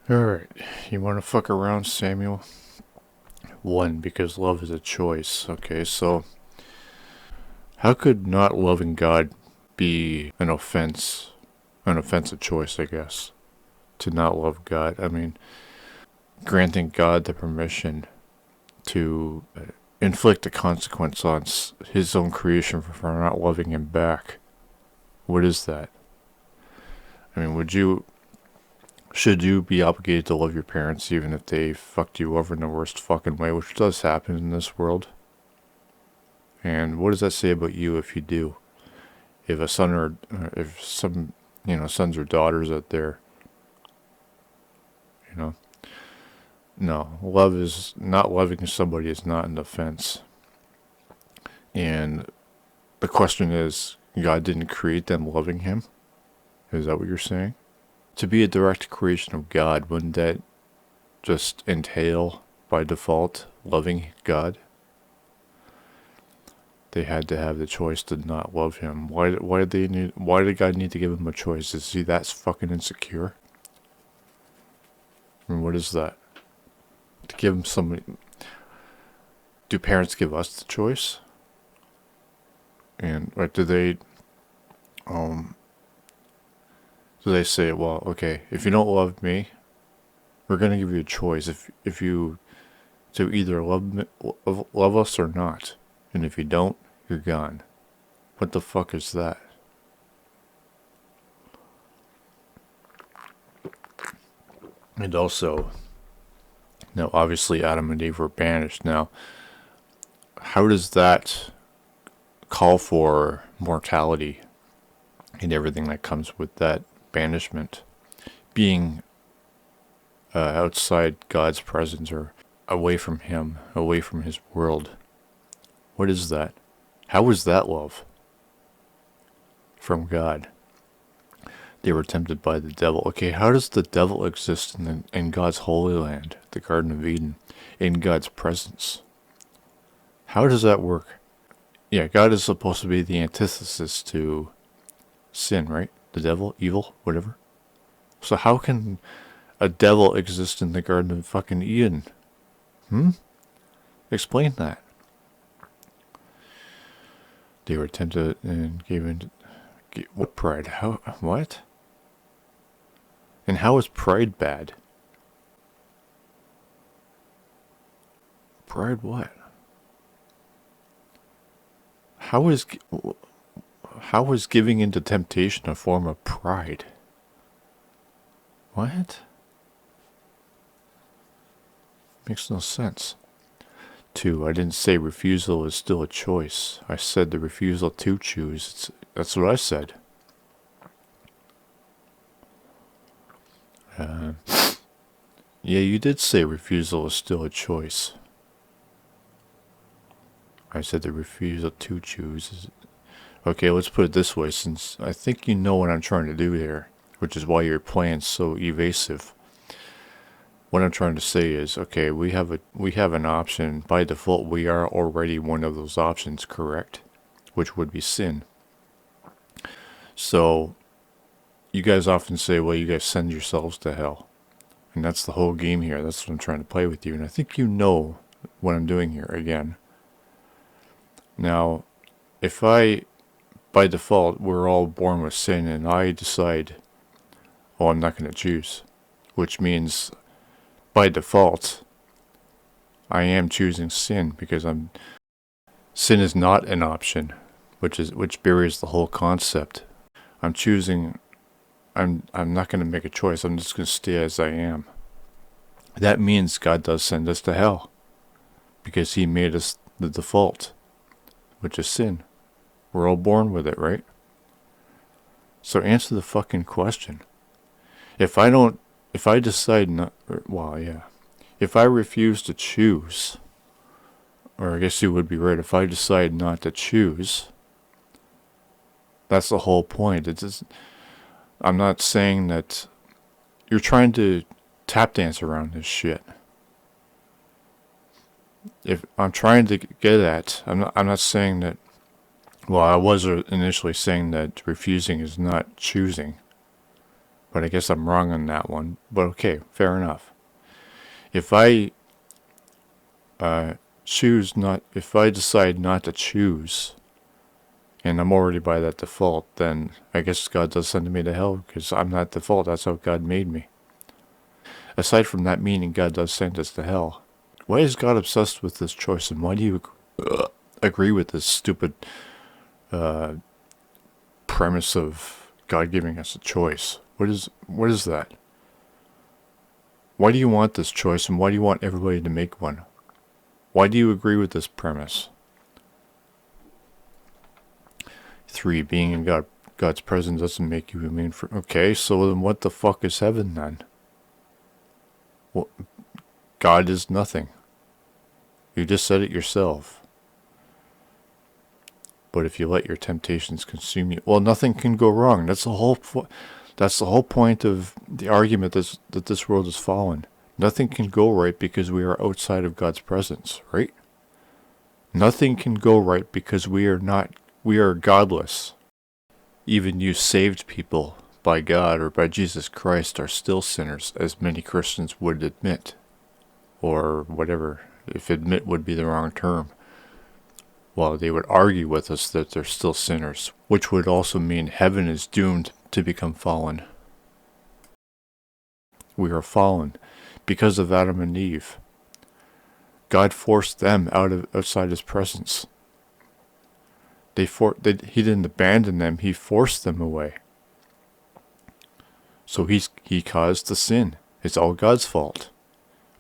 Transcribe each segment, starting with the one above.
Alright, you wanna fuck around, Samuel? One, because love is a choice. Okay, so how could not loving God be an offense? An offensive choice, I guess. To not love God. I mean, granting God the permission to inflict a consequence on his own creation for not loving him back. What is that? I mean, should you be obligated to love your parents even if they fucked you over in the worst fucking way, which does happen in this world? And what does that say about you if you do? If a son or if some, sons or daughters out there, you know, no, love is not loving somebody is not an offense. And the question is, God didn't create them loving him? Is that what you're saying? To be a direct creation of God, wouldn't that just entail, by default, loving God? They had to have the choice to not love him. Why did God need to give him a choice? Is he that fucking insecure? I mean, what is that? To give him somebody... Do parents give us the choice? And, or do they say, well, okay, if you don't love me, we're gonna give you a choice. If you to either love us or not, and if you don't, you're gone. What the fuck is that? And also, now obviously Adam and Eve were banished. Now, how does that call for mortality and everything that comes with that banishment? Being outside God's presence or away from him, away from his world. What is that? How is that love from God? They were tempted by the devil. Okay, how does the devil exist in God's holy land, the Garden of Eden, in God's presence? How does that work? Yeah, God is supposed to be the antithesis to sin, right? The devil, evil, whatever. So how can a devil exist in the Garden of fucking Eden? Explain that. They were tempted and gave in. What pride? How? What? And how is pride bad? Pride what? How is giving into temptation a form of pride? What? Makes no sense. 2. I didn't say refusal is still a choice. I said the refusal to choose. That's what I said. Yeah, you did say refusal is still a choice. I said the refusal to choose is... Okay, let's put it this way, since I think you know what I'm trying to do here, which is why your plan's so evasive. What I'm trying to say is, okay, we have an option. By default, we are already one of those options, correct? Which would be sin. So, you guys often say, well, you guys send yourselves to hell. And that's the whole game here. That's what I'm trying to play with you. And I think you know what I'm doing here again. Now, if by default, we're all born with sin and I decide, oh, I'm not going to choose. Which means, by default, I am choosing sin because sin is not an option, which buries the whole concept. I'm not going to make a choice. I'm just going to stay as I am. That means God does send us to hell because he made us the default, which is sin. We're all born with it, right? So answer the fucking question. If I decide not, well, yeah. If I refuse to choose, or I guess you would be right, if I decide not to choose, that's the whole point. I'm not saying that you're trying to tap dance around this shit. If I'm trying to get at, I'm not saying that, well, I was initially saying that refusing is not choosing. But I guess I'm wrong on that one. But okay, fair enough. If I if I decide not to choose, and I'm already by that default, then I guess God does send me to hell because I'm not default. That's how God made me. Aside from that meaning, God does send us to hell. Why is God obsessed with this choice, and why do you agree with this stupid premise of God giving us a choice? What is that? Why do you want this choice, and why do you want everybody to make one? Why do you agree with this premise? 3. Being in God's presence doesn't make you immune for... Okay, so then what the fuck is heaven then? Well, God is nothing. You just said it yourself. But if you let your temptations consume you... Well, nothing can go wrong. That's the whole point of the argument that this world is fallen. Nothing can go right because we are outside of God's presence, right? Nothing can go right because we are godless. Even you saved people by God or by Jesus Christ are still sinners, as many Christians would admit. Or whatever, if admit would be the wrong term. Well, they would argue with us that they're still sinners, which would also mean heaven is doomed to become fallen. We are fallen because of Adam and Eve. God forced them outside his presence. He didn't abandon them, he forced them away. So he caused the sin. It's all God's fault.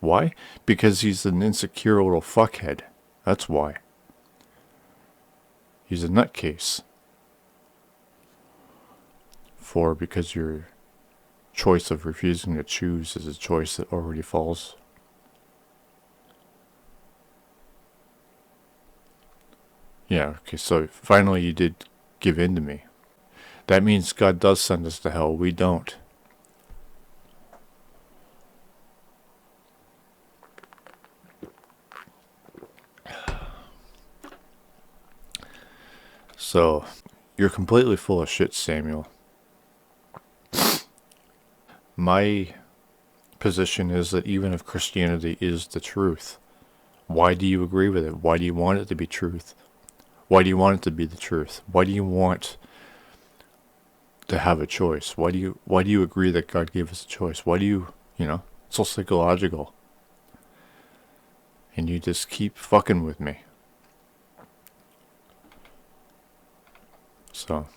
Why? Because he's an insecure little fuckhead. That's why. He's a nutcase. 4. Because your choice of refusing to choose is a choice that already falls. Yeah, okay, so finally you did give in to me. That means God does send us to hell. We don't. So, you're completely full of shit, Samuel. My position is that even if Christianity is the truth, why do you agree with it? Why do you want it to be truth? Why do you want it to be the truth? Why do you want to have a choice? Why do you agree that God gave us a choice? Why do you, it's so psychological. And you just keep fucking with me. So